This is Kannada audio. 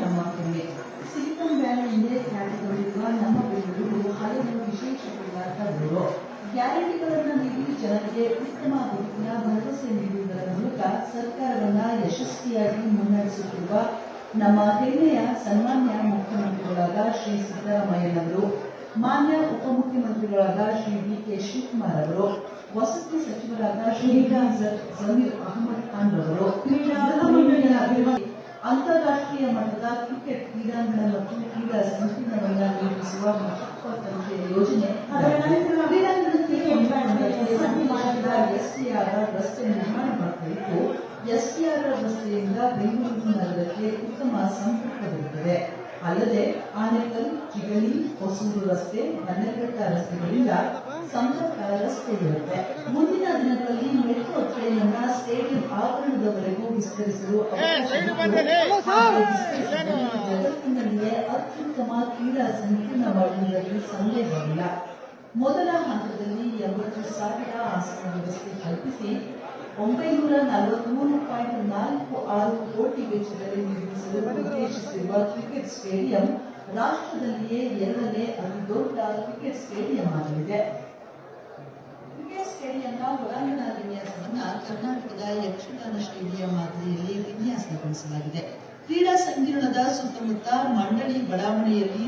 ನಮ್ಮ ಹೆಮ್ಮೆ. ಸಿಲಿಕಾನ್ ವ್ಯಾಲಿ ಎಂದೇ ಖ್ಯಾತಿಗೊಂಡಿರುವ ನಮ್ಮ ಬೆಂಗಳೂರು ಹಲವು ವಿಶೇಷ ಪದಾರ್ಥಗಳು ಗ್ಯಾರಂಟಿಗಳನ್ನು ನೀಡಿ ಜನರಿಗೆ ಉತ್ತಮ ಬದುಕಿನ ಭರವಸೆ ನೀಡುವುದರ ಮೂಲಕ ಸರ್ಕಾರವನ್ನ ಯಶಸ್ವಿಯಾಗಿ ಮುನ್ನಡೆಸುತ್ತಿರುವ ನಮ್ಮ ಹೆಮ್ಮೆಯ ಸನ್ಮಾನ್ಯ ಮುಖ್ಯಮಂತ್ರಿಗಳಾದ ಶ್ರೀ ಸಿದ್ದರಾಮಯ್ಯನವರು, ಮಾನ್ಯ ಉಪಮುಖ್ಯಮಂತ್ರಿಗಳಾದ ಶ್ರೀ ಡಿ.ಕೆ. ಶಿವಕುಮಾರ್ ಅವರು, ವಸತಿ ಸಚಿವರಾದ ಶ್ರೀ ಜಮೀರ್ ಅಹಮದ್ ಖಾನ್ ಅವರು, ಅಂತಾರಾಷ್ಟ್ರೀಯ ಮಟ್ಟದ ಕ್ರಿಕೆಟ್ ಕ್ರೀಡಾಂಗಣ ಮತ್ತು ಕ್ರೀಡಾ ಸಂಕೀರ್ಣವನ್ನು ನಿರ್ಮಿಸುವ ಮಹತ್ವಾಕಾಂಕ್ಷೆಯ ಯೋಜನೆ ಕ್ರೀಡಾಂಗಣಕ್ಕೆ ಎಸ್ಟಿಆರ್ಆರ್ ರಸ್ತೆ ನಿರ್ಮಾಣ ಮಾಡಬೇಕು. ಎಸ್ಟಿಆರ್ಆರ್ ರಸ್ತೆಯಿಂದ ಬೆಂಗಳೂರು ನಗರಕ್ಕೆ ಉತ್ತಮ ಸಂಪರ್ಕವಿರುತ್ತದೆ. ಅಲ್ಲದೆ ಆನೇಕಲ್, ಚಿಗಳಿ, ಹೊಸೂರು ರಸ್ತೆ, ಬನ್ನೇರಘಟ್ಟ ರಸ್ತೆಗಳಿಂದ ಸಂಪರ್ಕ ರಸ್ತೆ ಇರುತ್ತೆ. ಮುಂದಿನ ದಿನಗಳಲ್ಲಿ ಮೆಟ್ರೋ ಟ್ರೈನ್ ಅನ್ನ ಸ್ಟೇಡಿಯಂ ಆವರಣದವರೆಗೂ ವಿಸ್ತರಿಸಲು ಜಗತ್ತಿನಲ್ಲಿಯೇ ಅತ್ಯುತ್ತಮ ಕ್ರೀಡಾ ಸಂಕೀರ್ಣ ಮಾಡುವುದರಲ್ಲಿ ಸಂದೇಹವಿಲ್ಲ. ಮೊದಲ ಹಂತದಲ್ಲಿ 80,000 ಆಸನ ವ್ಯವಸ್ಥೆ ಕಲ್ಪಿಸಿ 943.46 ಕೋಟಿ ವೆಚ್ಚದಲ್ಲಿ ನಿರ್ಮಿಸಲು ಉದ್ದೇಶಿಸಿರುವ ಕ್ರಿಕೆಟ್ ಸ್ಟೇಡಿಯಂ ರಾಷ್ಟ್ರದಲ್ಲಿಯೇ ಎರಡನೇ ಅತಿದೊಡ್ಡ ಕ್ರಿಕೆಟ್ ಸ್ಟೇಡಿಯಂ ಆಗಲಿದೆ. ಕ್ರಿಕೆಟ್ ಸ್ಟೇಡಿಯಂನ ಒಳಾಂಗಣ ವಿನ್ಯಾಸವನ್ನು ಕರ್ನಾಟಕದ ಯಕ್ಷಗಾನ ಸ್ಟೇಡಿಯಂ ಮಾದರಿಯಲ್ಲಿ ವಿನ್ಯಾಸಗೊಳಿಸಲಾಗಿದೆ. ಕ್ರೀಡಾ ಸಂಕೀರ್ಣದ ಸುತ್ತಮುತ್ತ ಮಂಡಳಿ ಬಡಾವಣೆಯಲ್ಲಿ